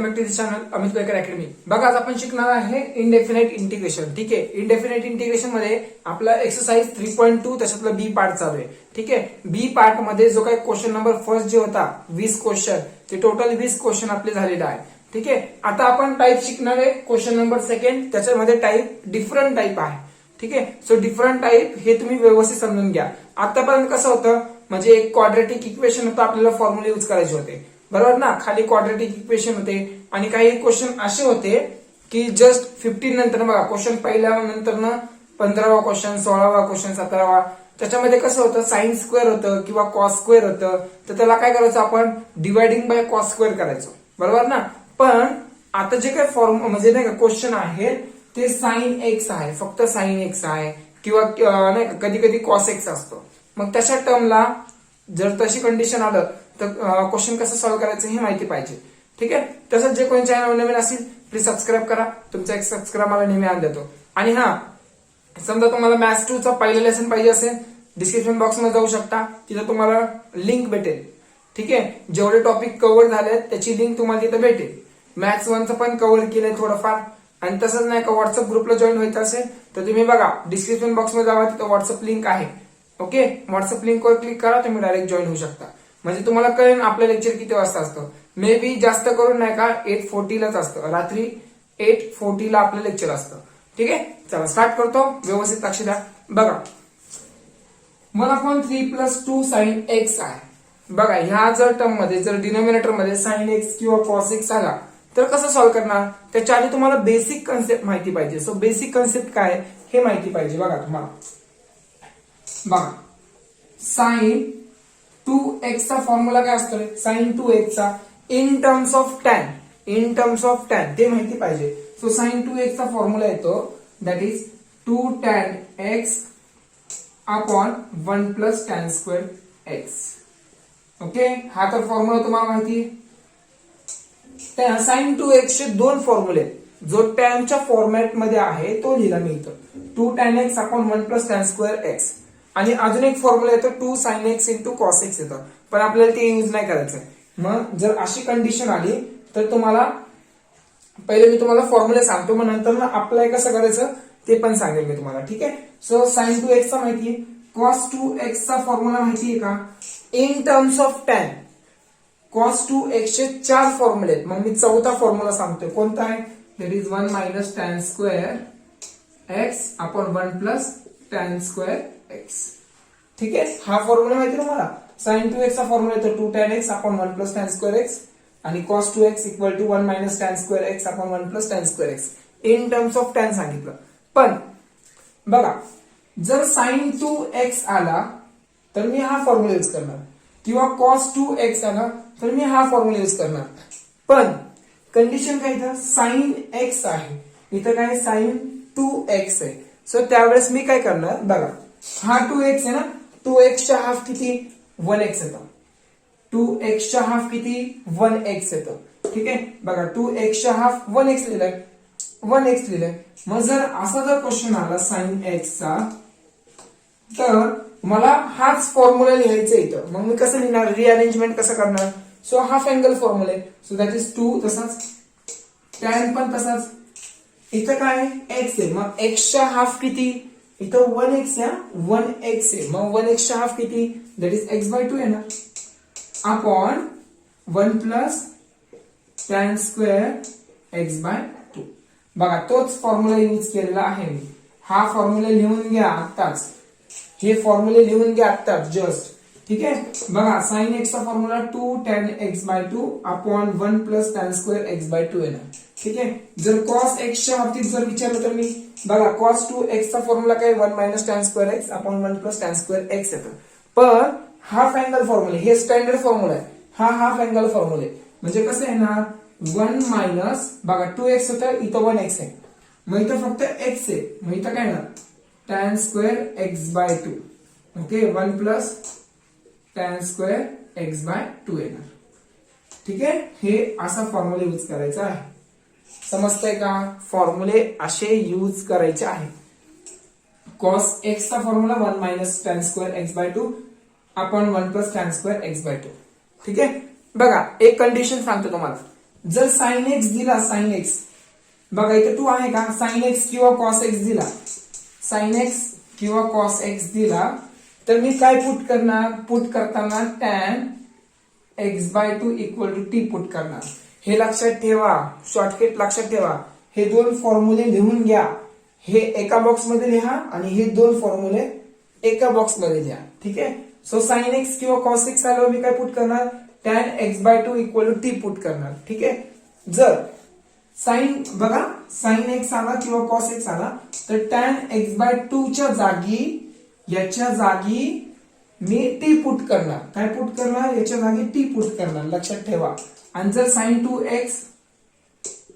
Welcome back to this channel Amit Goykar academy. बघा आज आपण शिकणार आहे इनडेफिनाइट इंटिग्रेशन। ठीक आहे, इनडेफिनाइट इंटिग्रेशन मध्ये आपला एक्सरसाइज 3.2 त्याच्यातला बी पार्ट चालू आहे। ठीक आहे, बी पार्ट मध्ये जो काही क्वेश्चन नंबर फर्स्ट जे होता 20 क्वेश्चन, ते टोटल 20 क्वेश्चन आपले झालेले आहे। ठीक आहे, आता आपण टाइप शिकणार आहे क्वेश्चन नंबर सेकंड, त्याच्यामध्ये टाइप डिफरंट टाइप आहे। ठीक आहे, सो डिफरंट टाइप हे तुम्ही व्यवस्थित समजून घ्या। आतापर्यंत कसं होतं, म्हणजे एक क्वाड्रेटिक इक्वेशन होतं, आपल्याला फॉर्म्युले यूज करायचे होते, बरोबर ना। खाली क्वाड्रेटिक इक्वेशन होते आणि काही क्वेश्चन असे होते की जस्ट 15 नंतर बघा, क्वेश्चन पहिल्या नंतर 15वा क्वेश्चन, 16वा क्वेश्चन, 17वा, त्याच्यामध्ये कसं होतं साइन स्क्वेअर होतं किंवा कॉस स्क्वेअर होतं, तर त्याला काय करायचं आपण डिवायडिंग बाय कॉस स्क्वेअर करायचो, बरोबर ना। पण आता जे काही फॉर्म म्हणजे नाही का क्वेश्चन आहे ते साइन एक्स आहे, फक्त साइन एक्स आहे किंवा नाही का कधी कधी कॉस एक्स असतो। मग तशा टर्मला जर तशी कंडिशन आलं तर क्वेश्चन कसं सॉल्व्ह करायचं हे माहिती पाहिजे। ठीक आहे, तसंच जे कोणी चॅनल नवीन असेल प्लीज सबस्क्राईब करा, तुमचा एक सबस्क्राईब मला नेहमी आण देतो। आणि हा समजा तुम्हाला मॅथ्स 2 चा पहिला लेसन पाहिजे असेल, डिस्क्रिप्शन बॉक्स मध्ये जाऊ शकता, तिथे तुम्हाला लिंक भेटेल। ठीक आहे, जेवढे टॉपिक कव्हर झाले त्याची लिंक तुम्हाला तिथे भेटेल। मॅथ्स 1 चं पण कव्हर केलंय थोडंफार, आणि तसंच नाही का व्हॉट्सअप ग्रुपला जॉईन व्हायचं असेल तर तुम्ही बघा डिस्क्रिप्शन बॉक्स मध्ये जावा, तिथे व्हॉट्सअप लिंक आहे। ओके, व्हॉट्सअप लिंकवर क्लिक करा, तुम्ही डायरेक्ट जॉईन होऊ शकता। म्हणजे तुम्हाला कळेल आपलं लेक्चर किती वाजता असतं। मे बी जास्त करून नाही का 8:40 लाच असतं, रात्री 8:40 ला आपलं लेक्चर असतं। ठीक आहे, चला स्टार्ट करतो, व्यवस्थित लक्ष द्या। बघा 1/3 + 2 sin x आहे। बघा ह्या जर टर्म मध्ये जर डिनोमिनेटर मध्ये sin x किंवा cos x आला तर कसं सॉल्व्ह करणार, त्याच्या आधी तुम्हाला बेसिक कन्सेप्ट माहिती पाहिजे। सो बेसिक कन्सेप्ट काय हे माहिती पाहिजे। बघा तुम्हाला बघा sin 2x चा फॉर्म्युला काय असतो, sin 2x चा in terms of tan, in terms of tan ते माहिती पाहिजे। सो sin 2x चा फॉर्म्युला येतो that is 2 tan x upon 1 + tan square x। Okay, हा तर फॉर्म्युला तुम्हाला माहिती आहे। sin 2x चे दोन फॉर्म्युले, जो tan च्या फॉर्मॅट मध्ये आहे तो लिहिला मी इथं 2 tan x upon 1 + tan square x, आणि अजून एक फॉर्म्युला येतो 2 sin x * cos x येतं, पण आपल्याला ते यूज नाही करायचं। मग जर अशी कंडिशन आली तर तुम्हाला पहिले मी तुम्हाला फॉर्म्युला सांगतो, मग नंतर ना अप्लाय कसं करायचं ते पण सांगेल मी तुम्हाला। ठीक आहे, सो sin 2x चा माहितीये, cos 2x चा फॉर्म्युला माहितीये का, in terms of tan cos 2x चे 4 फॉर्म्युले आहेत। मग मी चौथा फॉर्म्युला सांगतोय, कोणता आहे, that is 1 - tan square x upon 1 + tan square x। ठीक आहे, हा फॉर्म्युला माहिती तुम्हाला। sin 2x चा फॉर्म्युला येतो 2 tan x upon 1 + tan square x, आणि cos 2x = 1 - tan square x upon 1 + tan square x। In terms of tan सांगितलं। पण बघा जर sin 2x आला तर मी हा फॉर्म्युला यूज करणार, किंवा cos 2x आला तर मी हा फॉर्म्युला यूज करणार। पण कंडिशन काय, इथं sin x आहे, इथं काय sin 2x आहे। सो त्यावेळेस मी काय करणार, बघा हा 2x आहे ना, 2x चा हाफ किती 1x येतो, 2x चा हाफ किती 1x येतो। ठीक आहे, बघा 2x चा हाफ 1x लिहिलाय, 1x लिहिलंय। मग जर असा जर क्वेश्चन आला sin x चा, तर मला हाच फॉर्म्युला लिहायचा इथं। मग मी कसं लिहिणार, रिअरेंजमेंट कसं करणार, सो हाफ अँगल फॉर्म्युला आहे, सो दॅट इज 2, तसाच tan पण तसाच, इथं काय x आहे, मग x चा हाफ किती, इथं 1x आहे, 1x आहे, मग 1x चा हाफ किती, दॅट इज x/2 येणार, अपॉन 1 + tan स्क्वेअर x/2। बघा तोच फॉर्म्युला यूज केलेला आहे मी। हा फॉर्म्युला लिहून घ्या आत्ताच, हे फॉर्म्युले लिहून घ्या आत्ताच जस्ट। ठीक आहे, बघा sin x चा formula 2 tan x/2 upon 1 + tan square x/2 येणार। ठीक आहे, जर cos x च्या बाबतीत जर विचारलं तर मी बघा cos 2x चा फॉर्म्युला काय 1 - tan square x upon 1 + tan square x येतं। पण हाफ अँगल फॉर्म्युला हे स्टँडर्ड फॉर्म्युला आहे, हा हाफ अँगल फॉर्म्युला म्हणजे कसं येणार 1 - बघा 2x होतं, इथं 1x आहे, मग इथं फक्त x आहे, मग इथं काय येणार tan square x/2। Okay, 1 + tan square x/2 येणार। ठीक आहे, हे असा फॉर्म्युला यूज करायचा आहे, समजतंय का, फॉर्म्युले असे यूज करायचे आहे। cos x चा formula 1 - tan square x/2 upon 1 + tan square x/2। ठीक आहे, बघा एक कंडिशन सांगतो तुम्हाला, जर साइन एक्स दिला, साइन एक्स बघा इथे 2 आहे का, साइन एक्स किंवा कॉस एक्स दिला, साइन एक्स किंवा कॉस एक्स दिला, तर मी काय पुट करणार, पुट करताना tan x/2 equal to T put करणार. हे लक्षात ठेवा, शॉर्टकट लक्षात ठेवा. हे दोन फॉर्म्युले लिहून घ्या. हे एका बॉक्स मध्ये लिहा आणि हे दोन फॉर्म्युले एका बॉक्स मध्ये लिहा. ठीक आहे. सो साइन एक्स किंवा कॉस एक्स आल्यावर मी काय पुट करणार, tan x/2 equal to T put करणार. ठीक आहे. जर साइन बघा साइन एक्स आला किंवा कॉस एक्स आला तर tan x/2 च्या जागी याच्या जागी मी टी पुट करणार. काय पुट करणार, याच्या जागी टी पुट करणार. लक्षात ठेवा. आणि जर sin 2x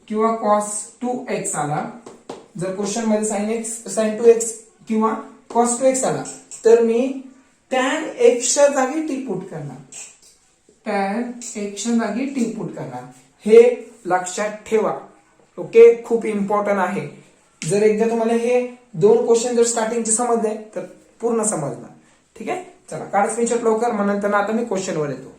किंवा cos 2x आला, जर क्वेश्चन मध्ये sin 2x किंवा cos 2x आला तर मी tan x च्या जागी टी पुट करणार. tan x च्या जागी टी पुट करणार. हे लक्षात ठेवा. ओके, खूप इम्पॉर्टंट आहे. जर एकदा तुम्हाला हे दोन क्वेश्चन जर स्टार्टिंगचे समजले तर पूर्ण समजणार. ठीक आहे. चला काढ स्क्रीनशॉट लवकर, मग नंतर आता मी क्वेश्चन वर येतो.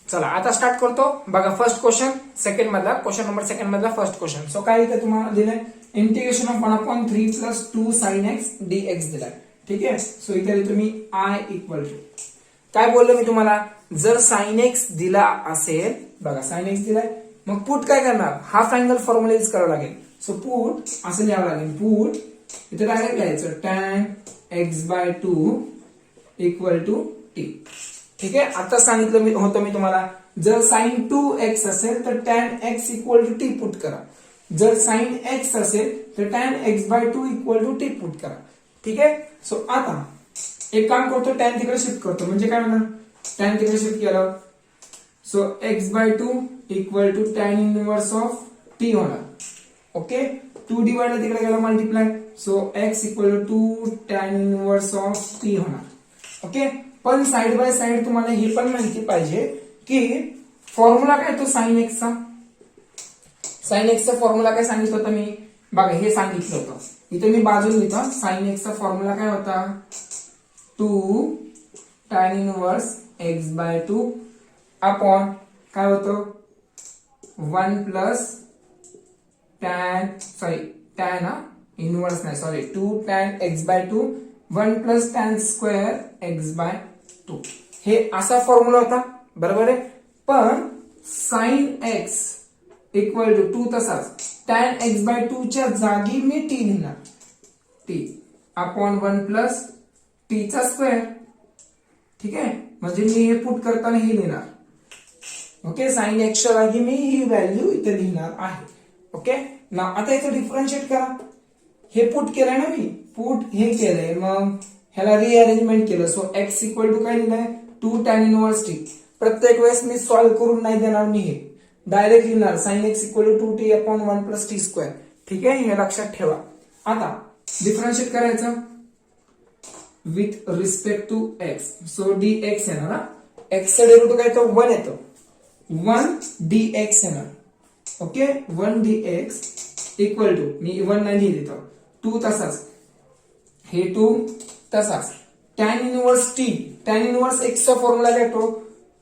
चला आता स्टार्ट करतो. बघा फर्स्ट क्वेश्चन सेकंड मधला, क्वेश्चन नंबर सेकंड मधला फर्स्ट क्वेश्चन. सो काय इथे तुम्हाला दिलंय, integration of 1/3 + 2 sin x dx दिलाय. ठीक आहे. सो इथे तुम्ही I इक्वल टू काय बोललो मी तुम्हाला, जर sin x दिला असेल, बघा sin x दिलाय, मग पुट काय करणार, हाफ अँगल फॉर्म्युला यूज करावं लागेल. सो पुट असं लिहावं लागेल, पुट इथे डायरेक्ट लिहायचं tan x/2 equal to T. ठीक आहे. आता सांगितलं होतं मी तुम्हाला, जर sin 2x असेल तर tan x equal to T put करा. जर sin x असेल तर tan x/2 equal to T put करा. ठीक आहे. सो आता एक काम करतो, tan तिकडे शिफ्ट करतो. म्हणजे काय होणार, tan तिकडे शिफ्ट केलं, so x/2 equal to tan inverse of T होणार. ओके, 2 डिवाइड तिकडे गेला multiply, so x equal to tan inverse of T होणार. ओके, पण साइड बाय साइड तुम्हाला हे पण माहिती पाहिजे की फॉर्म्युला काय तो साइन एक्सचा. साइन एक्सचा फॉर्म्युला काय सांगितलं होतं मी, बघा हे सांगितलं होतं. इथे मी बाजूला लिहितो, साइन एक्सचा फॉर्म्युला काय होता, 2 tan इनवर्स x/2 अपॉन काय होतं 1 प्लस tan इनवर्स नाही, sorry 2 tan x/2 1 plus tan square x/2. हे असा फॉर्म्युला होता, बरोबर आहे. पण साइन x इक्वल टू 2 तसाच tan x/2 च्या जागी मी t लिहिणार, t अपॉन 1 प्लस t चा स्क्वेअर. ठीक आहे. म्हणजे मी हे पुट करताना हे लिहिणार. ओके, साइन x च्या जागी मी ही व्हॅल्यू इथे लिहिणार आहे. ओके ना, आता इथे डिफरन्शिएट करा. हे पुट केलंय ना मी, पुट हे केलंय, मग ह्याला रिअरेंजमेंट केलं. सो x इक्वल टू काय लिहिलंय, 2 tan इनवर्स टी. प्रत्येक वेळेस मी सॉल्व्ह करून नाही देणार, मी हे डायरेक्ट लिहिणार, sine x equal to 2t upon 1 plus T square. ठीक आहे, हे लक्षात ठेवा. आता डिफरन्शिएट करायचं with respect to x. So dx येणार ना, x चा डेरिव्हेटिव्ह काय येतो, 1 येतो, 1 dx येणार. ओके, 1 dx इक्वल टू, मी 1 नाही लिहितो, 2 तसाच, हे 2 तसाच, tan इनवर्स t, tan इनवर्स x चा फॉर्म्युला काय येतो,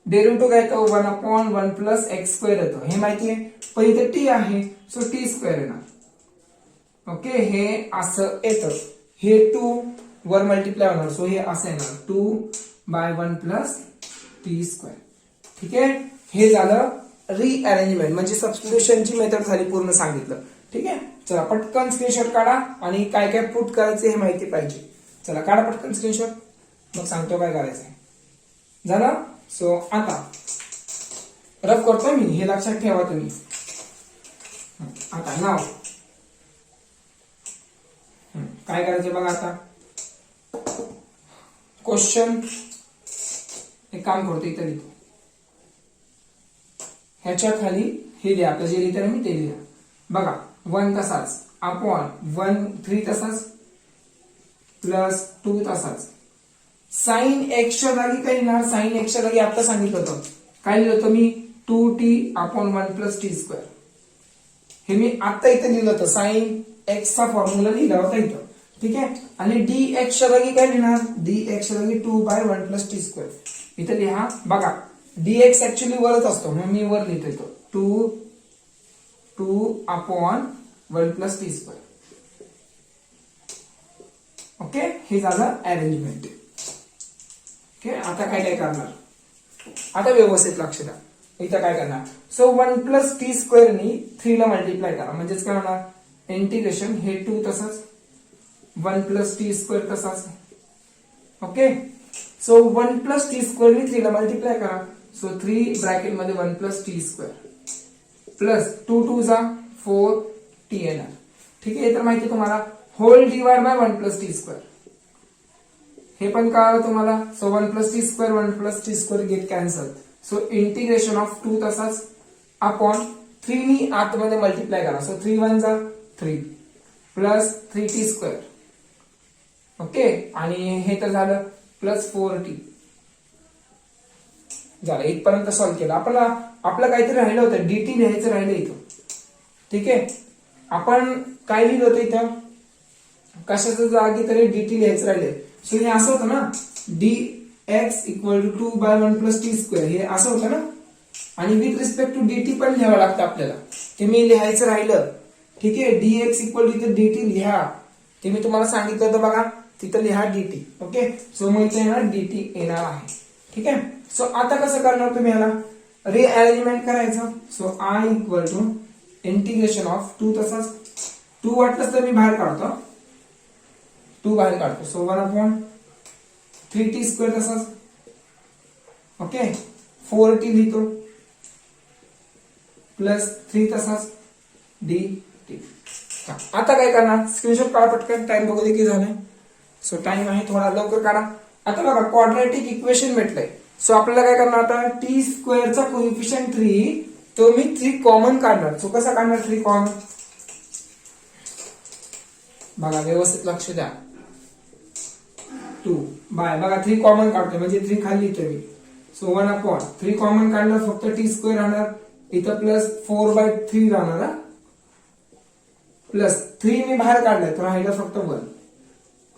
डेरिव्हेटिव्ह काय येतो, 1 अपॉन 1 प्लस x स्क्वेअर येतो. हे माहिती आहे, पण इथे t आहे, सो t स्क्वेअर येणार. ओके, हे असं येतं, हे 2 वर मल्टिप्लाय होणार, सो हे असं येणार 2/1 प्लस टी स्क्वेअर. ठीक आहे. हे झालं रिअरेंजमेंट, म्हणजे सबस्टिट्यूशनची मेथड झाली, पूर्ण सांगितलं. ठीक आहे. चला पटकन स्क्रीनशॉट काढा आणि काय काय पुट करायचे हे माहिती पाहिजे. चला काढा पटकन स्क्रीनशॉट, मग सांगतो काय करायचंय. झालं. सो आता रफ करतोय मी, हे लक्षात ठेवा तुम्ही. आता नाव काय करायचं बघा. आता क्वेश्चन एक काम करतो, इथे लिहितो, ह्याच्या खाली हे लिहा, आपलं जे लिहितं मी ते लिहा. बघा 1 तसाच अपॉन 1 3 तसाच प्लस 2 तसाच. साइन x च्या जागी काय लिहिणार, साइन x च्या जागी आता सांगितलं होतं, काय लिहिलं होतं मी, 2t upon 1 plus T square. हे मी आता इथे लिहिलं होतं, साइन x चा फॉर्म्युला लिहिला होता इथं. ठीक आहे. आणि dx च्या जागी काय लिहिणार, dx च्या जागी 2/1 प्लस टी स्क्वेअर इथे लिहा. बघा dx ऍक्च्युअली वरच असतो म्हणून मी वर लिहितोय तो 2/1 + t². ओके, हे झालं अरेंजमेंट. ओके, आता काय करणार, आता व्यवस्थित लक्ष द्या. इथं काय करणार, सो 1 + t² नी 3 ला मल्टिप्लाय करा, म्हणजेच काय होणार, इंटिग्रेशन हे 2 तसंच 1 + t² तसाच. ओके, सो 1 + t² नी 3 ला मल्टिप्लाय करा, सो 3 ब्रॅकेट मध्ये 1 + t² प्लस 2 2 जा 4 t येणार. ठीक आहे, तर माहिती तुम्हाला होल डिवाइड बाय 1 + t². हे पण कळलं तुम्हाला. So 1 + t² 1 + t² get cancel. So integration of 2 तसाच अपॉन 3 नी आतमध्ये मल्टिप्लाय करा, सो 3 1 जा 3 प्लस 3t². ओके, आणि हे तर झालं प्लस 4t झालं. इथपर्यंत सॉल्व्ह केलं. आपलं काहीतरी राहिलं होतं, dt लिहायचं राहिलं इथं. ठीक आहे, आपण काय लिहिलं होतं इथं, कशाच्या जागी तरी dt लिहायचं राहिले. सो हे असं होतं ना, dx = 2/1 + t², हे असं होतं ना. आणि विथ रिस्पेक्ट टू dt पण लिहावं लागतं आपल्याला, ते मी लिहायचं राहिलं. ठीक आहे, dx = इथं dt लिहा, ते मी तुम्हाला सांगितलं होतं बघा, तिथं लिहा dt. ओके, सो मग इथे येणार dt येणार आहे. ठीक आहे, सो आता कसं करणार तुम्ही याला रिअरेंजमेंट करायचं. सो I = इंटिग्रेशन ऑफ 2 तसाच 2 वाटलंच तर मी बाहेर काढतो, 2 बाहेर काढतो. सो 1/3t² तसाच. ओके, 4t लिहितो प्लस 3 तसाच dt. आता काय करणार, स्क्रीनशॉट काढा पटकन, टाइम बघू दे किती झालाय. सो टाइम आहे थोडा, लवकर काढा. आता बघा क्वाड्रॅटिक इक्वेशन भेटलंय. सो आपल्याला काय करणार, आता t² चा कोएफिशियंट 3, तो मी 3 कॉमन काढणार. सो कसा काढणार 3 कॉमन, बघा व्यवस्थित लक्ष द्या. 2 बाय बघा 3 कॉमन काढतोय म्हणजे 3 खाली लिहितोय मी. सो 1/3 कॉमन काढलं, फक्त t² राहणार, इथं प्लस 4/3 राहणार, प्लस 3 मी बाहेर काढलाय तर राहिलं फक्त 1.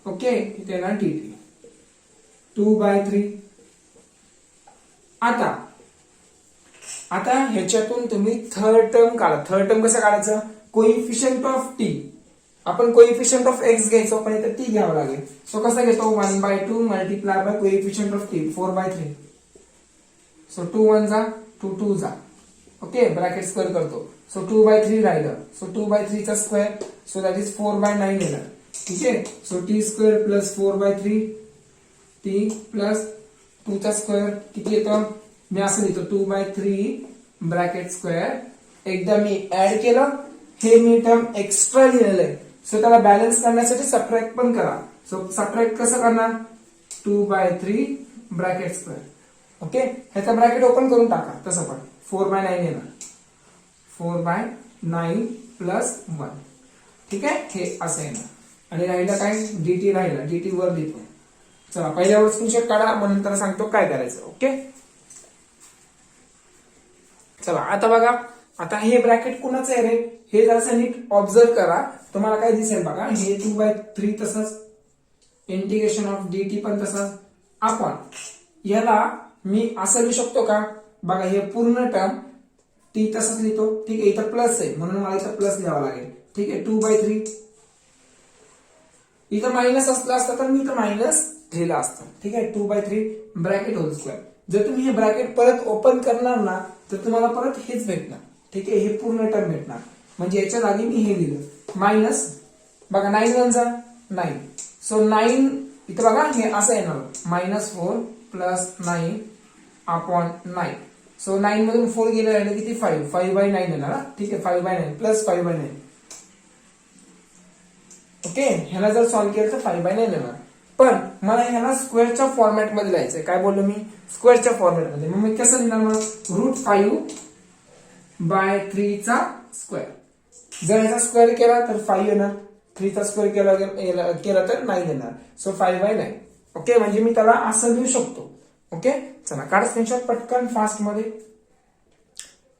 ओके, इथे येणार dt 2/3. आता ह्याच्यातून तुम्ही थर्ड टर्म काढा. थर्ड टर्म कसं काढायचं, कोइफिशियंट ऑफ t, आपण कोइफिशियंट ऑफ x घ्यायचो पण इथे t घ्यावं लागेल. सो कसं घेतो, 1/2 multiply by coefficient of t 4/3. So 2 1 जा 2 2 जा. ओके, ब्रॅकेट स्क्वेअर करतो, सो 2/3 राहिलं, सो 2/3 चा स्क्वेअर, सो दॅट इज 4/9 येणार. ठीक आहे, so t² plus 4/3 t plus 2 चा स्क्वेअर किती येतं, मी असं लिहितो 2/3 ब्रॅकेट स्क्वेअर. एकदा मी ऍड केलं, हे मी टर्म एक्स्ट्रा लिहिलेलं आहे. सो त्याला बॅलन्स करण्यासाठी सबट्रॅक्ट पण करा. सो सबट्रॅक्ट कसं करणार, 2/3 ब्रॅकेट स्क्वेअर. ओके, ह्याचा ब्रॅकेट ओपन करून टाका, तसं पण 4/9 येणार, 4/9 प्लस 1. ठीक आहे, हे असं येणार. आणि राहिलं काय, dt राहिला, dt वर लिहितो. चला पहिल्यावर स्क्रीनशॉट काढा, मग नंतर सांगतो काय करायचं. ओके, चला आता बघा, आता हे ब्रॅकेट कुणाचं आहे रे, हे जरासं नीट ऑब्झर्व करा, तुम्हाला काय दिसेल बघा. हे 2/3 तसंच, इंटिग्रेशन ऑफ dt पण तसंच. आपण याला मी असं लिहू शकतो का, बघा हे पूर्ण टर्म t तसंच लिहितो. ठीक आहे, इथं प्लस आहे म्हणून मला इथं प्लस लिहावं लागेल. ठीक आहे, 2/3 इथं मायनस असलं असतं तर मी इथं मायनस लिहिलं असतं. ठीक आहे, 2/3 ब्रॅकेट होल स्क्वेअर. जर तुम्ही हे ब्रॅकेट परत ओपन करणार ना तर तुम्हाला परत हेच भेटणार. ठीक आहे, हे पूर्ण टर्म भेटणार, म्हणजे याच्या जागी मी हे लिहिलं मायनस. बघा 9 1 जा 9, सो 9 इथं बघा हे असं येणार, -4 प्लस 9/9. सो 9 मधून 4 गेले, राहिले किती 5, 5/9 येणार. ठीक आहे, 5/9 प्लस 5/9. ओके, ह्याला जर सॉल्व्ह केलं तर 5/9 येणार. पण मला ह्याला स्क्वेअरच्या फॉर्मॅट मध्ये लिहायचंय. काय बोललो मी, स्क्वेअरच्या फॉर्मॅट मध्ये. मग मी कसं लिहिणार, मग √5/3 चा स्क्वेअर. जर ह्याचा स्क्वेअर केला तर 5 येणार, 3 चा स्क्वेअर केला तर 9 येणार. सो 5/9. ओके, म्हणजे मी त्याला असं लिहू शकतो. ओके, चला काढा स्क्रीनशॉट पटकन फास्ट मध्ये.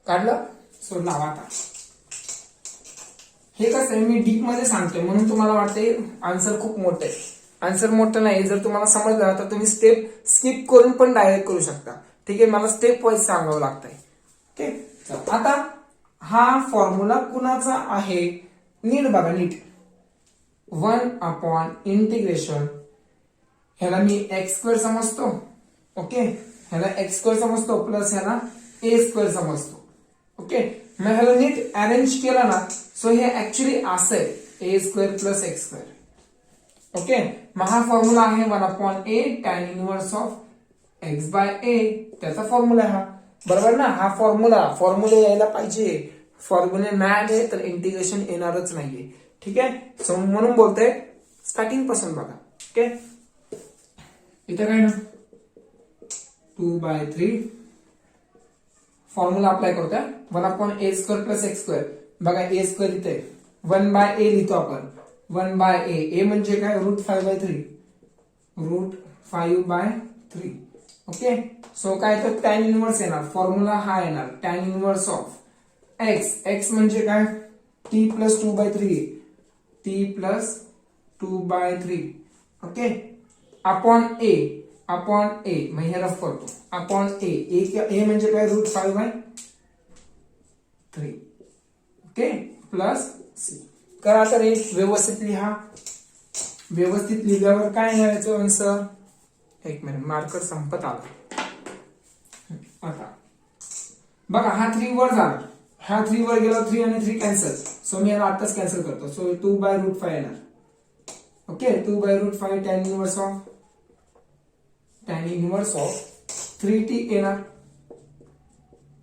काढलं, सो लावा. आता हे कसं आहे, मी डीप मध्ये सांगतोय म्हणून तुम्हाला वाटते आन्सर खूप मोठं आहे. आन्सर मोठं नाही, जर तुम्हाला समजलं तर तुम्ही स्टेप स्किप करून पण डायरेक्ट करू शकता. ठीक आहे, मला स्टेप वाईज सांगावं लागतंय. ओके, आता हा फॉर्म्युला कुणाचा आहे नीट बघा नीट. 1/इंटिग्रेशन ह्याला मी एक्स स्क्वेअर समजतो. ओके, ह्याला एक्स स्क्वेअर समजतो प्लस ह्याला ए स्क्वेअर समजतो. ओके, मग ह्याला नीट अरेंज केलं ना, सो हे ऍक्च्युली असं आहे a square plus x square. Okay, मग हा फॉर्म्युला आहे 1/a tan inverse of x by a, त्याचा फॉर्म्युला हा बरोबर ना. हा फॉर्म्युला यायला पाहिजे, फॉर्म्युले नाही आले तर इंटिग्रेशन येणारच नाहीये. ठीक आहे, सो म्हणून बोलतोय स्टार्टिंग पासून बघा. ओके, इथे काय ना 2/3 फॉर्म्युला अप्लाय करतोय 1/a square plus x square. बघा ए स्क्वेअर इथे 1/a लिहितो आपण. 1/a, ए म्हणजे काय √5/3, √5/3. ओके, सो काय तर टॅन इनवर्स येणार, फॉर्म्युला हा येणार tan inverse of x. X म्हणजे काय t plus 2/3, t plus 2/3. Okay, upon a मग हे रफ करतो अपॉन ए म्हणजे काय √5/3. Okay, plus c. करा तर एक व्यवस्थित लिहा. व्यवस्थित लिहिल्यावर काय लिहायचं आन्सर. एक मिनिट, मार्कर संपत आला. आता बघा हा 3 वर जाणार, हा 3 वर गेला, 3 आणि 3 कॅन्सल. सो मी याला आताच कॅन्सल करतो. सो 2/√5 येणार. Okay, 2/√5 tan inverse of 3t येणार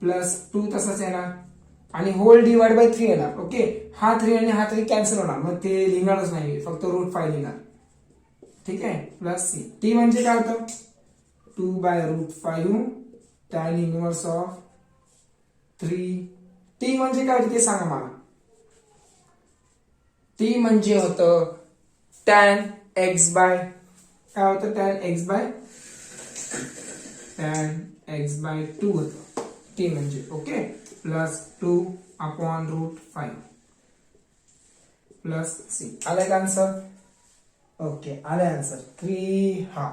प्लस 2 तसाच येणार आणि होल डिवाइड बाय 3 येणार. ओके, हा 3 आणि हा 3 कॅन्सल होणार, मग ते लिहिणारच नाही, फक्त √5 लिहिणार. ठीक आहे, प्लस सी. टी म्हणजे काय होतं 2/√5 टॅन इनवर्स ऑफ 3. टी म्हणजे काय ते सांगा मला. टी म्हणजे होतं टॅन एक्स बाय, काय होतं टॅन एक्स बाय 2 होतं टी म्हणजे. Okay, plus 2/√5 plus C. आलाय का आन्सर. ओके, आलाय आन्सर 3. हा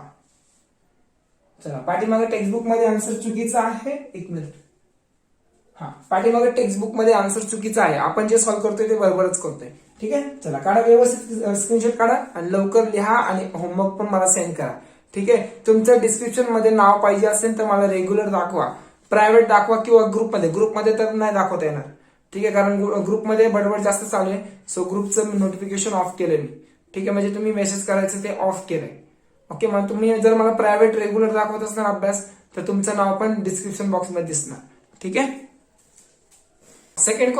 चला, पाठीमागे टेक्स्टबुक मध्ये आन्सर चुकीचा आहे. एक मिनिट, हा पाठीमागे टेक्स्टबुक मध्ये आन्सर चुकीचा आहे, आपण जे सॉल्व्ह करतोय ते बरोबरच करतोय. ठीक आहे, चला काढा व्यवस्थित स्क्रीनशॉट काढा आणि लवकर लिहा आणि होमवर्क पण मला सेंड करा. ठीक आहे, तुमचं डिस्क्रिप्शन मध्ये नाव पाहिजे असेल तर मला रेग्युलर दाखवा, प्रायव्हेट दाखवा किंवा ग्रुपमध्ये तर नाही दाखवता येणार. ठीक आहे, कारण ग्रुपमध्ये बडबड जास्त चालू आहे. सो ग्रुपचं नोटिफिकेशन ऑफ केलंय मी. ठीक आहे, म्हणजे तुम्ही मेसेज करायचं ते ऑफ केलंय. ओके, मग तुम्ही जर मला प्रायव्हेट रेग्युलर दाखवत असणार अभ्यास तर तुमचं नाव पण डिस्क्रिप्शन बॉक्स मध्ये दिसणार. ठीक आहे, second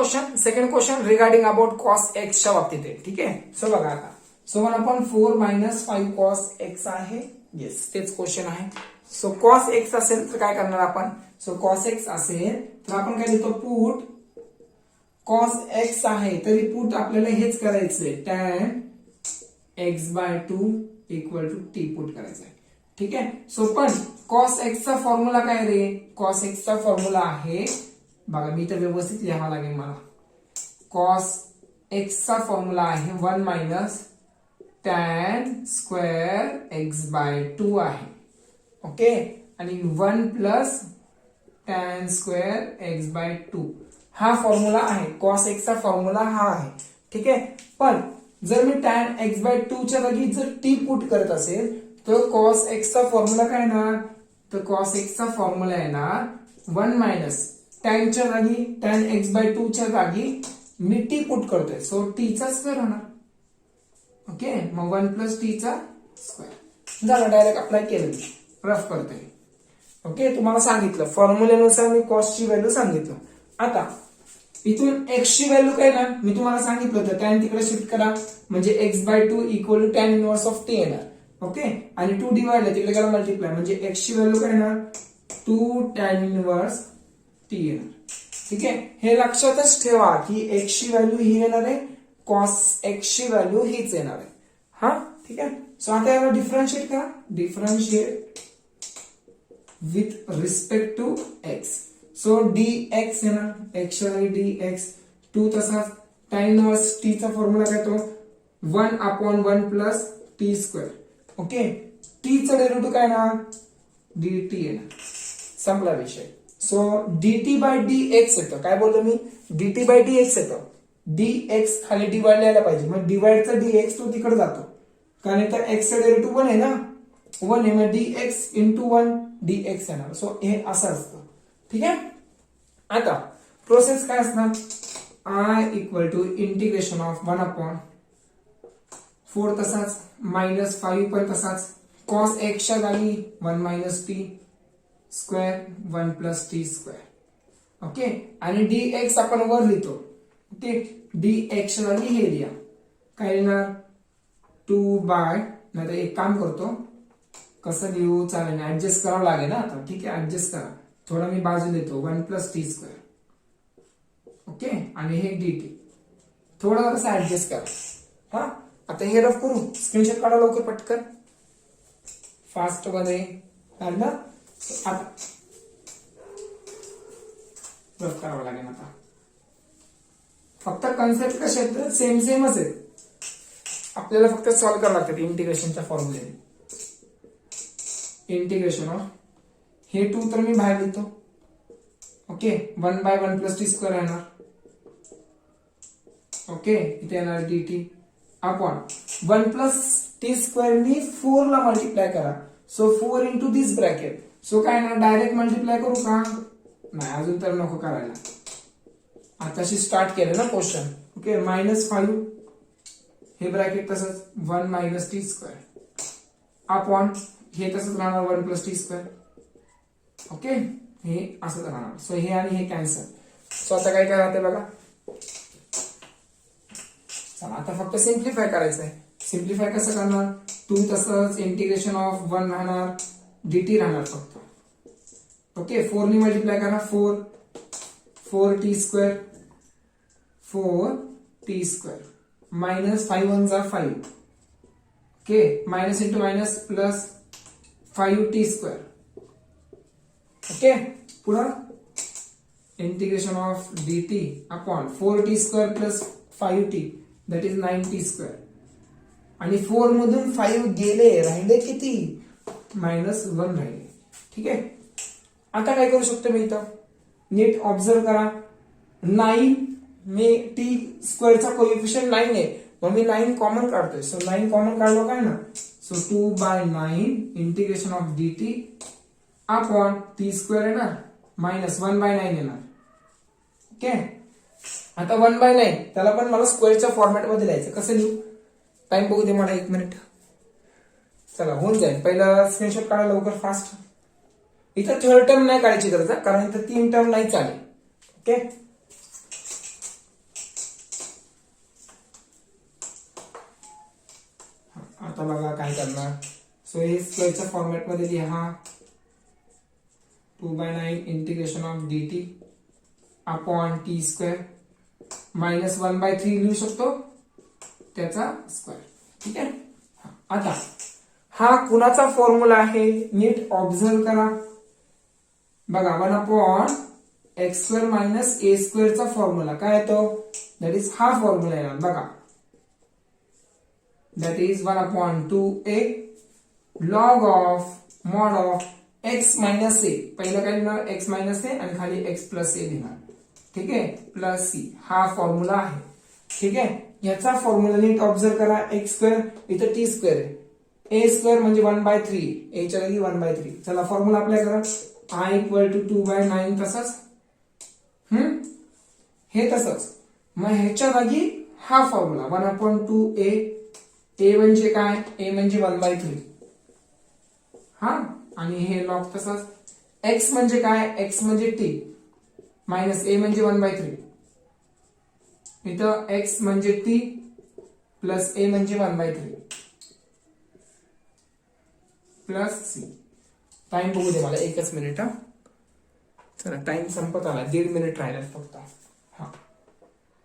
question regarding about cos एक्सच्या बाबतीत आहे. ठीक आहे, सो बघा आता. सो 1/4 - 5 कॉस एक्स आहे. येस, तेच क्वेश्चन आहे. सो कॉस एक्स असेल तर काय करणार आपण. सो कॉस एक्स असेल तर आपण काय देतो पुट कॉस एक्स आहे तरी पुट आपल्याला हेच करायचंय टॅन x/2 = t पुट करायचं आहे. ठीक आहे, सो पण कॉस एक्सचा फॉर्म्युला काय रे. कॉस एक्सचा फॉर्म्युला आहे बघा, मी तर व्यवस्थित लिहावं लागेल मला. कॉस एक्सचा फॉर्म्युला आहे 1 - tan स्क्वेअर x/2 आहे. ओके, आणि 1 + tan स्क्वेअर x/2 हा फॉर्म्युला आहे. कॉस एक्सचा फॉर्म्युला हा आहे. ठीक आहे, पण जर मी tan x/2 च्या जागी जर t पुट करत असेल तर कॉस एक्सचा फॉर्म्युला काय येणार. तर कॉस एक्सचा फॉर्म्युला येणार 1 - tan च्या जागी tan x/2 च्या जागी मी t पुट करतोय, सो t चा स्क्वेअर होणार. ओके, मग 1 + t चा स्क्वेअर झालं. डायरेक्ट अप्लाय केलं, रफ करतोय. ओके, तुम्हाला सांगितलं फॉर्म्युल्यानुसार मी कॉसची व्हॅल्यू सांगितलं. आता इथून x ची व्हॅल्यू काय ना, मी तुम्हाला सांगितलं होतं tan तिकडे शिफ्ट करा म्हणजे x/2 = tan inverse of t येणार. ओके, आणि 2 डिवाइड तिकडे करा मल्टिप्लाय म्हणजे x ची व्हॅल्यू काय येणार 2 tan इनवर्स t येणार. ठीक आहे, हे लक्षातच ठेवा की x ची व्हॅल्यू ही येणार आहे, कॉस x ची व्हॅल्यू हीच येणार आहे. हा ठीक आहे, सो आता याला डिफरन्शिएट करा. Differentiate with respect to x. So dx येणार, x च्या जागी dx, 2 तसाच tan इनवर्स t चा फॉर्म्युला काय तो 1/1 + t स्क्वेअर. ओके, t चा डेरिव्हेटिव्ह काय ना dt येणार. संपला विषय. सो dt बाय dx येतं. काय बोलतो मी? dt बाय dx येतं. dx खाली डिवाइड लिहायला पाहिजे. मग डिवाइडचा dx तो तिकडे जातो, कारण इथं x चा डेरिव्हेटिव्ह 1 आहे ना, 1 आहे. मग dx इंटू 1 dx येणार. सो हे असं असतं. ठीक आहे. आता प्रोसेस काय असणार? I equal to integration of 1 upon 4 तसाच, मायनस 5 पण तसाच, कॉस x च्या जागी 1 minus t square 1 plus T square. Okay. आणि dx आपण वर लिहितो. ओके. dx च्या जागी हे लिहा. काय लिहिणार? 2 बाय, नाही एक काम करतो, कसं लिहू चालेल, ऍडजस्ट करावं लागेल ना आता. ठीक आहे, ऍडजस्ट करा. थोडा मी बाजू देतो, 1 प्लस टी स्क्वेअर. ओके. आणि हे dt थोडं कसं ऍडजस्ट करा. हा, आता हे रफ करू, स्क्रीनशॉट काढा लवकर पटकन, फास्ट मध्ये ना. आता रफ करावं लागेल. आता फक्त कन्सेप्ट कसे आहेत? सेमच आहेत. आपल्याला फक्त सॉल्व्ह करावं लागतात इंटिग्रेशनच्या फॉर्म्युले. इंटिग्रेशन ऑफ हे 2 तर मी बाहेर लिहितो. Okay. 1 by 1 plus T square येणार. ओके. इथे येणार dt upon 1 plus T square नी 4 ला मल्टिप्लाय करा. So 4 into this bracket. So काय ना, डायरेक्ट मल्टिप्लाय करू का? नाही, अजून तर नको करायला. आताशी स्टार्ट केलं ना क्वेश्चन. ओके. -5 हे ब्रॅकेट तसंच 1 मायनस टी स्क्वेअर अपॉन हे तसंच राहणार 1 प्लस टी स्क्वेअर. ओके. हे असंच राहणार. सो हे आणि हे कॅन्सल. सो आता काय राहते बघा. चला आता फक्त सिम्प्लिफाय करायचं आहे. सिम्प्लिफाय कसं करणार? 2 तसंच, इंटिग्रेशन ऑफ 1 राहणार, dt राहणार फक्त. ओके. 4 नी मल्टिप्लाय करा. 4 t square, 4 t square minus 5 1 जा 5. Okay. Minus into minus plus 5 t square. Okay. पुढं integration of dt upon 4 t square plus 5 t, that is 9 t square. आणि 4 मधून 5 गेले, राहिले किती? -1 राहिले. ठीक आहे. आता काय करू शकतो मी? इथं नीट ऑब्झर्व करा. 9 मी टी स्क्वेअरचा कोएफिशियंट 9 आहे, मग मी 9 कॉमन काढतोय. सो 9 कॉमन काढलो काय ना. So 2 by 9 integration of dt upon T square येणार, मायनस 1 बाय 9 येणार. ओके. आता 1 बाय 9 त्याला पण मला स्क्वेअरच्या फॉर्मॅट मध्ये लिहायचं. कसं लिहू? टाइम बघू दे मला 1 मिनिट. चला, होऊन जाईल. पहिला स्क्रीनशॉट काढा लवकर, फास्ट. इथं थर्ड टर्म नाही काढायची गरज आहे, कारण इथं 3 टर्म नाही चालेल. ओके. आता बघा काय करणार. सो हे स्क्वेअरच्या फॉर्मॅट मध्ये लिहा. 2 by 9 integration of dt upon T square minus 1 by 3 लिहू शकतो, त्याचा स्क्वेअर. ठीक आहे. आता हा कुणाचा फॉर्म्युला आहे? नीट ऑब्झर्व करा. बघा, 1 अपॉन एक्स स्क्वेअर मायनस ए स्क्वेअरचा फॉर्म्युला काय येतो? दॅट इज हा फॉर्म्युला येणार. बघा, that is 1 upon 2a log of mod of x minus a. पहिलं काय लिहिणार? x minus a आणि खाली x plus a लिहिणार. ठीक आहे. प्लस c हा फॉर्म्युला आहे. ठीक आहे. याचा फॉर्म्युला नीट ऑब्झर्व करा. x स्क्वेअर इथं t स्क्वेअर आहे, a स्क्वेअर म्हणजे 1/3, a च्या जागी 1/3. चला फॉर्म्युला अप्लाय करा. i इक्वल टू 2 बाय 9 तसंच, हे तसंच. मग ह्याच्या जागी हा फॉर्म्युला 1 अपॉन 2a. a म्हणजे काय? a म्हणजे 1/3. हा, आणि हे लॉग तसंच. x म्हणजे काय? x म्हणजे t मायनस a म्हणजे 1/3. इथं x म्हणजे t प्लस a म्हणजे 1/3 प्लस c. टाइम बघू दे मला 1 मिनिट. चला, टाइम संपत आला, 1.5 मिनिट राहिला फक्त. हा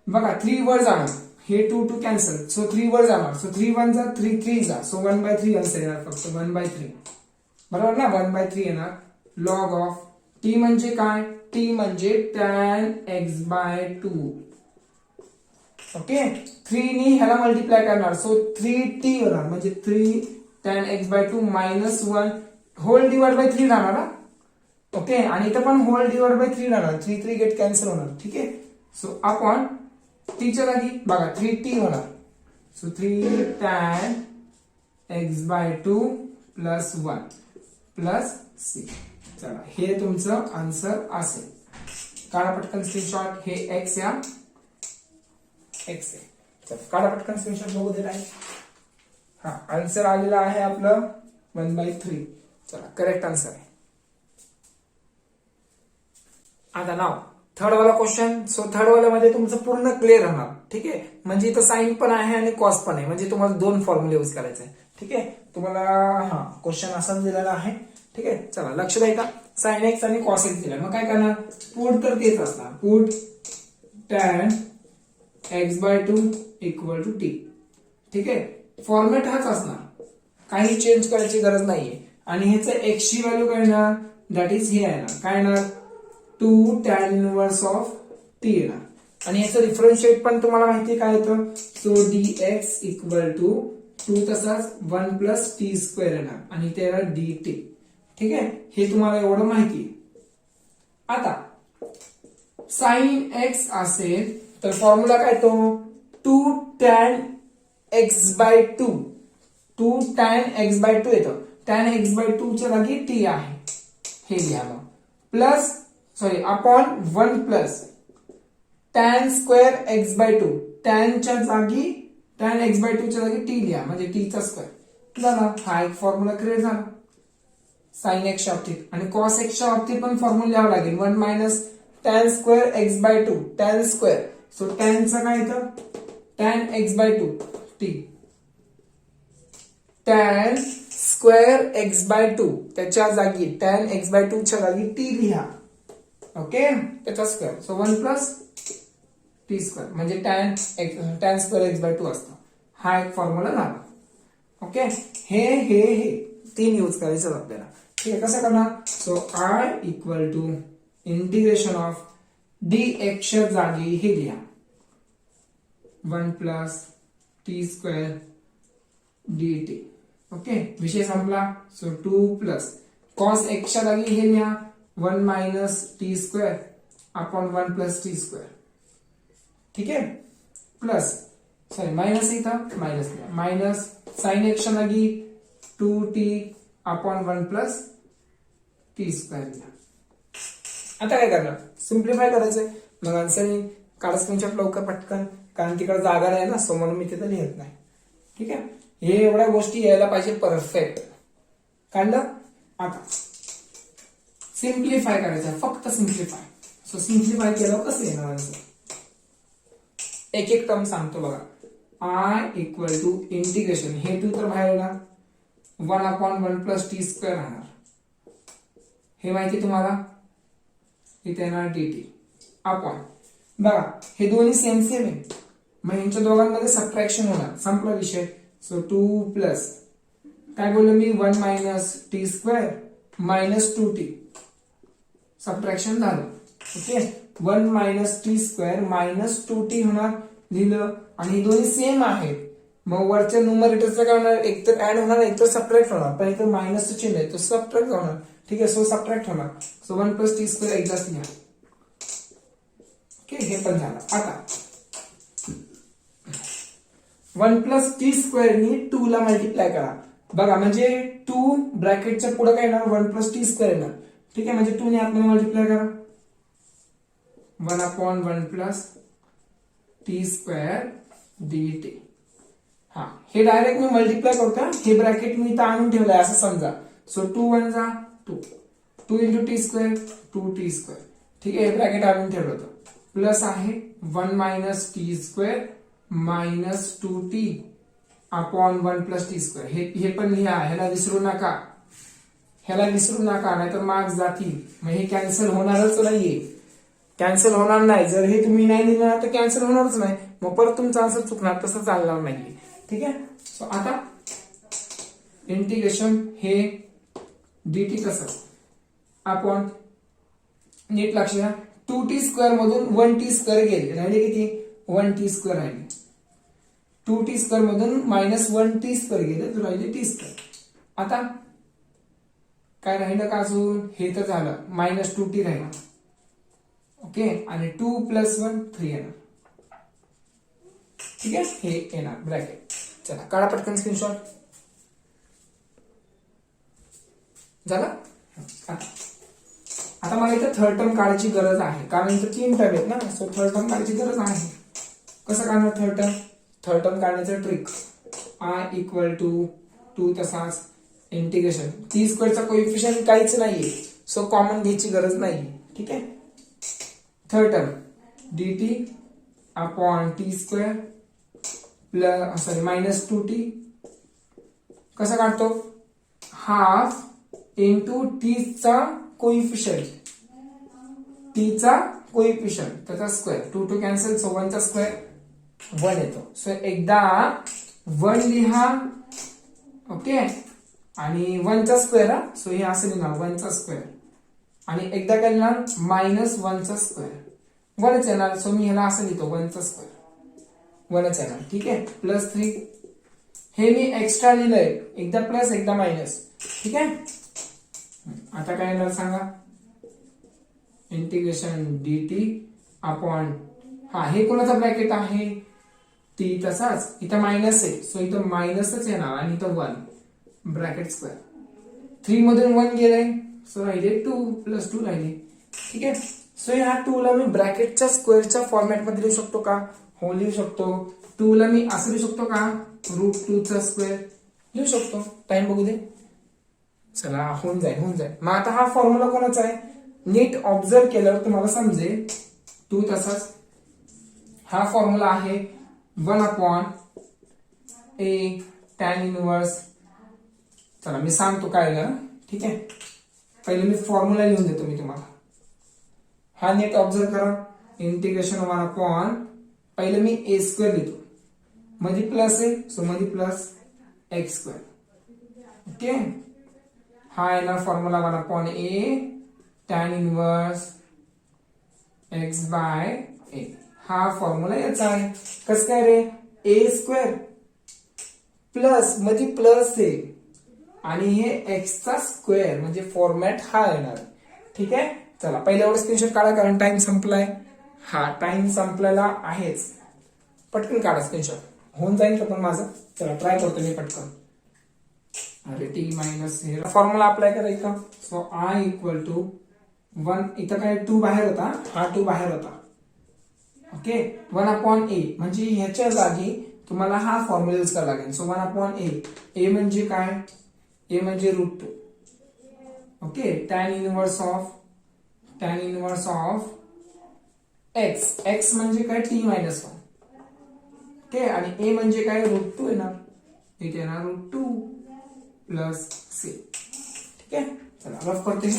बघा, 3 वर जाणार, हे 2 2 कॅन्सल. सो 3 वर जाणार. सो 3 1 जा, 3 3 जा. सो 1/3 आन्सर येणार फक्त. 1/3 बरोबर ना. 1/3 येणार. लॉग ऑफ t म्हणजे काय? t म्हणजे tan x/2. ओके. 3 नी ह्याला मल्टिप्लाय करणार. सो 3t होणार, म्हणजे 3 tan x/2 minus 1 whole divide by 3 राहणार. ओके, आणि इथं पण होल डिवाइड बाय 3 राहणार, 3 3 गेट कॅन्सल होणार. ठीक आहे, सो आपण टीच्या जागी बघा 3t होणार. So 3 tan x/2 plus 1 plus c. चला, हे तुमचं आन्सर असेल. काढा पटकन स्क्रीनशॉट. हे x या x आहे. चला काढा पटकन स्क्रीनशॉट, बघू दिला आहे. हा, आन्सर आलेला आहे आपलं 1/3. चला, करेक्ट आन्सर आहे. आता नाव थर्ड वाला क्वेश्चन. सो थर्ड वाला मध्ये तुमचं पूर्ण क्लिअर राहणार. ठीक आहे, म्हणजे इथं साइन पण आहे आणि कॉस पण आहे, म्हणजे तुम्हाला 2 फॉर्म्युले यूज करायचे आहे. ठीक आहे, तुम्हाला हा क्वेश्चन असाच दिलेला आहे. ठीक आहे, चला लक्ष द्या. का साइन एक्स आणि कॉस एक्स दिला, मग काय करणार? पुट तर तेच असणार. Put tan x/2 equal to t. ठीक आहे, फॉर्मॅट हाच असणार, काही चेंज करायची गरज नाहीये. आणि ह्याचं एक्स ची व्हॅल्यू काय येणार? दॅट इज हे येणार. काय येणार? 2 tan इनवर्स ऑफ t येणार. आणि याचं डिफरन्शिएट पण तुम्हाला माहिती काय येतं? सो dx इक्वल टू 2 तसाच 1 प्लस टी स्क्वेअर येणार आणि ते येणार dt. ठीक आहे, हे तुम्हाला एवढं माहिती आहे. आता साइन एक्स असेल तर फॉर्म्युला काय तो? 2 tan x/2. 2 tan x/2 येतं. tan x/2 च्या जागी t आहे, हे लिहा. मग plus sorry upon 1 plus tan square x/2. tan च्या जागी tan x/2 च्या जागी t लिहा, म्हणजे t चा स्क्वेअर झाला. हा एक फॉर्म्युला क्रिएट झाला साइन एक्सच्या बाबतीत. आणि कॉस एक्सच्या बाबतीत पण फॉर्म्युला लिहावा लागेल. 1 minus tan square x/2. tan square, so tan चं काय येतं? tan x/2 t. tan square x/2 त्याच्या जागी tan x/2 च्या जागी t लिहा. ओके, त्याचा square, so 1 plus T square म्हणजे tan स्क्वेअर x/2 असतं. हा एक फॉर्म्युला झाला. ओके, हे 3 यूज करायचं आपल्याला. ठीक आहे, कसं करणार? So I equal to integration of dx च्या जागी हे लिहा 1 plus T square dt. Okay, विषय संपला. सो 2 प्लस कॉस एक्स च्या जागी हे लिहा 1 minus t square upon 1 plus T square. ठीक आहे, प्लस सॉरी मायनस इथं मायनस लिहा, मायनस साइन एक्स च्या जागी 2t upon 1 plus T square लिहा. आता काय करणार? सिम्प्लिफाय करायचंय. मग आन्सर येईल. काढा स्क्रीनशॉट लवकर पटकन, कारण तिकडे जागा नाही ना, सो म्हणून मी तिथं लिहित नाही. ठीक आहे, हे एवढ्या गोष्टी यायला पाहिजे परफेक्ट. काढलं. आता सिम्प्लिफाय करायचं, फक्त सिम्प्लिफाय. सो सिम्प्लिफाय केलं कसं येणार आन्सर? एक एक टर्म सांगतो बघा. I इक्वल टू इंटिग्रेशन, हे 2 तर बाहेर येणार, 1 अपॉन 1 प्लस टी स्क्वेअर राहणार. हे माहिती तुम्हाला. इथे येणार dt अपॉन, बघा हे दोन्ही सेम सेम आहे, मग यांच्या दोघांमध्ये सबट्रॅक्शन होणार. संपला विषय. सो 2 प्लस काय बोललो मी? 1 minus t square minus 2t. Subtraction झालं. Okay, 1 minus t square minus 2t होणार, लिहिलं. आणि दोन्ही सेम आहेत, मग वरच्या न्यूमरेटरचं काय होणार? एक तर ऍड होणार, एक तर सबट्रॅक्ट होणार. पण इथं मायनसचं चिन्ह आहे, तो सबट्रॅक्ट होणार. ठीक आहे, सो सबट्रॅक्ट होणार. सो 1 प्लस टी स्क्वेअर एकदाच लिहा. ओके, हे पण झालं. आता 1 प्लस टी स्क्वेअर नी 2 ला मल्टिप्लाय करा. बघा म्हणजे 2 ब्रॅकेटच्या पुढे काय येणार? 1 प्लस टी स्क्वेअर येणार. ठीक आहे, म्हणजे 2 ने आतमध्ये मल्टिप्लाय करा. 1 upon 1 plus T square dt. हा, हे डायरेक्ट मी मल्टिप्लाय करतो. हे ब्रॅकेट मी इथं आणून ठेवलंय असं समजा. सो 2 1 जा 2, 2 into T square 2t square. ठीक आहे, हे ब्रॅकेट आणून ठेवलं होतं. प्लस आहे 1 minus t square minus 2t upon 1 plus T square. हे पण लिहा, ह्याला विसरू नका. ह्याला विसरू नका, नाहीतर मार्क्स जातील. मग हे कॅन्सल होणारच नाहीये, कॅन्सल होणार नाही. जर हे तुम्ही नाही लिहिलं तर कॅन्सल होणारच नाही, मग परत तुमचा आन्सर चुकणार, तसं चालणार नाहीये. ठीक आहे, सो आता इंटिग्रेशन हे dt कसं अपॉन, नीट लक्ष द्या. 2t स्क्वेअर मधून 1t स्क्वेअर गेले, राहिले किती? 1t स्क्वेअर राहिले. 2t स्क्वेअर मधून मायनस 1t स्क्वेअर गेले, तर राहिले t स्क्वेअर. आता काय राहिलं का अजून, हे तर झालं, -2t राहिलं. ओके, आणि 2 + 1 3 येणार. ठीक आहे, हे येणार ब्रॅकेट. चला काढा पटकन स्क्रीनशॉट. झालं. आता मला इथं थर्ड टर्म काढायची गरज आहे, कारण इथं 3 टर्म आहेत ना, सो थर्ड टर्म काढायची गरज आहे. कसं काढणार थर्ड टर्म? थर्ड टर्म काढण्याचं ट्रिक, I = 2 तसाच इंटिग्रेशन. t² चा कोइफिशियंट काहीच नाहीये, सो कॉमन घ्यायची गरज नाहीये. ठीक आहे. Third term dt/t² -2t. कसं काढतो? हाफ इंटू टी चा कोइफिशियंट, त्याचा स्क्वेअर. 2 2 कॅन्सल, सो 1 चा स्क्वेअर 1 येतो. सो एकदा 1 लिहा. ओके, आणि 1 चा स्क्वेअर, सो हे असं लिहिणार 1 चा स्क्वेअर. आणि एकदा काय लिहिणार -1 चा स्क्वेअर. 1च येणार, सो मी ह्याला असं लिहितो 1 चा स्क्वेअर. 1च येणार. ठीक आहे. +3 हे मी एक्स्ट्रा लिहिलंय, एकदा प्लस एकदा मायनस. ठीक आहे. आता काय येणार सांगा? इंटिग्रेशन dt/, हे कोणाचा ब्रॅकेट आहे? टी तसाच, इथं मायनस आहे, सो इथं मायनसच येणार, आणि इथं 1 ब्रॅकेट स्क्वेअर. 3 मधून 1 गेलंय, सो राहिले 2 + 2 राहिले. ठीक आहे. सो ह्या 2 ला मी ब्रॅकेटच्या स्क्वेअरच्या फॉर्मॅटमध्ये लिहू शकतो का? हो, लिहू शकतो. 2 ला मी असं लिहू शकतो का? √2 चा स्क्वेअर लिहू शकतो. टाइम बघू दे. चला, होऊन जाईल. मग आता हा फॉर्म्युला कोणाचा आहे? नीट ऑब्झर्व केल्यावर तुम्हाला समजेल. 2 तसाच हा फॉर्म्युला आहे 1/a tan इनवर्स. चला मी सांगतो काय झालं. ठीक आहे. पहिले मी फॉर्म्युला लिहून देतो मी तुम्हाला. हा नीट ऑब्झर्व करा. इंटिग्रेशन 1/, पहिले मी a² लिहितो, मध्ये प्लस आहे, सो मध्ये +x². ओके, हा येणार formula 1/a tan inverse x/a. हा फॉर्म्युला याचा आहे. कसं काय रे? a² प्लस मध्ये प्लस आहे, आणि हे x चा स्क्वेअर, म्हणजे फॉर्मॅट हा येणार. ठीक आहे. चला पहिल्या एवढं स्क्रीनशॉट काढा, कारण टाइम संपलाय. टाइम संपलेला आहेच. पटकन काढा स्क्रीनशॉट. होऊन जाईल का पण माझं? चला ट्राय करतो मी पटकन. अरे t - फॉर्म्युला अप्लाय करायचा. सो I = 1, इथं काय 2 बाहेर होता, हा 2 बाहेर होता. ओके, 1/a, म्हणजे ह्याच्या जागी तुम्हाला हा फॉर्म्युला यूज करावा लागेल. So 1/a. a म्हणजे काय? a म्हणजे √2. Okay, tan inverse of x म्हणजे काय? t-1. ओके, आणि a म्हणजे काय? √2 येणार. इथे येणार √2 + c. ठीक आहे. चला रफ करते.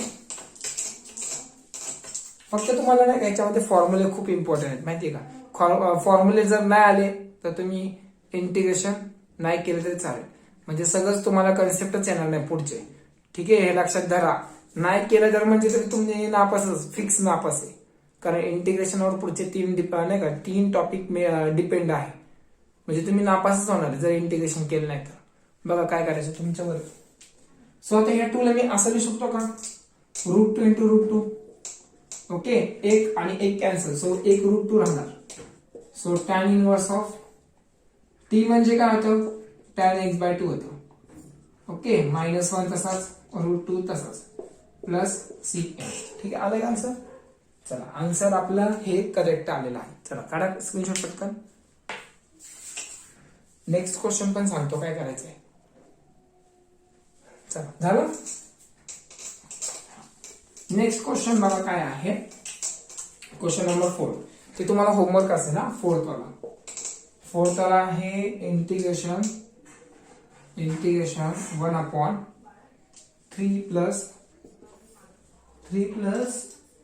फक्त तुम्हाला नाही का याच्यामध्ये फॉर्म्युले खूप इम्पॉर्टंट आहेत, माहितीये का? फॉर्म्युले जर नाही आले तर तुम्ही इंटिग्रेशन नाही केलं तरी चालेल, म्हणजे सगळंच तुम्हाला कन्सेप्टच येणार नाही पुढचे. ठीक आहे, हे लक्षात धरा. नाही केलं तर म्हणजे तरी तुम्ही नापासच, फिक्स नापास आहे. कारण इंटिग्रेशनवर पुढचे 3 टॉपिक डिपेंड आहे, म्हणजे तुम्ही नापासच होणार जर इंटिग्रेशन केलं नाही तर. बघा काय करायचं तुमच्यावर. सो आता ह्या 2 ला मी असं लिहू शकतो का? √2 × √2. ओके, 1 आणि 1 कॅन्सल, सो 1 √2 राहणार. So tan inverse of t म्हणजे काय होतं? tan x/2 होतं. ओके, -1 तसाच, √2 तसाच, +c. ठीक आहे, आलं का आन्सर? चला, आन्सर आपलं हे करेक्ट आलेलं आहे. चला काढा स्क्रीनशॉट पटकन. नेक्स्ट क्वेश्चन पण सांगतो काय करायचंय. चला झालं. नेक्स्ट क्वेश्चन बघा काय आहे. Question number 4. ते तुम्हाला होमवर्क असेल ना. फोर्थ वाला आहे integration 1/3 +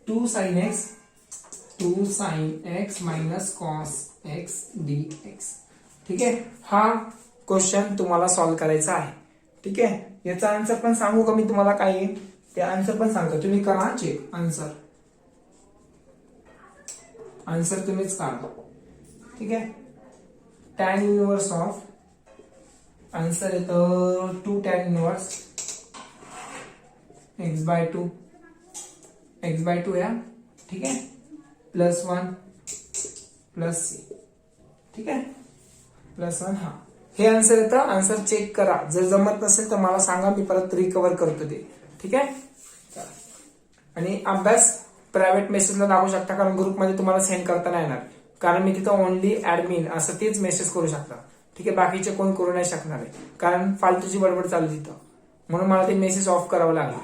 2 sin x - cos x dx. ठीक आहे. हा क्वेश्चन तुम्हाला सॉल्व्ह करायचा आहे. ठीक आहे. याचा आन्सर पण सांगू का मी तुम्हाला काय आहे ते? आन्सर पण सांगतो, तुम्ही करा चेक. आन्सर तुम्हीच काढा. ठीक आहे. tan इनवर्स ऑफ, आन्सर येतं 2 tan इनवर्स x/2 x/2 या, ठीक आहे, +1 +c, ठीक आहे, +1. हा हे आन्सर येतं. आन्सर चेक करा, जर जमत नसेल तर मला सांगा, मी परत रिकव्हर करतो ते, ठीक आहे. आणि अभ्यास प्रायव्हेट मेसेजला लागू शकता, कारण ग्रुपमध्ये तुम्हाला सेंड करता नाही येणार, कारण मी तिथं ओनली ऍडमिन असं तेच मेसेज करू शकता, ठीक आहे. बाकीचे कोण करू नाही शकणार आहे, कारण फालतूची बडबड चालू तिथं, म्हणून मला ते मेसेज ऑफ करावं लागेल,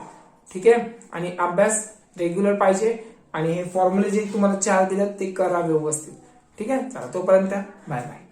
ठीक आहे. आणि अभ्यास रेग्युलर पाहिजे, आणि हे फॉर्म्युले जे तुम्हाला 4 दिलेत ते करा व्यवस्थित, ठीक आहे. चला तोपर्यंत बाय बाय.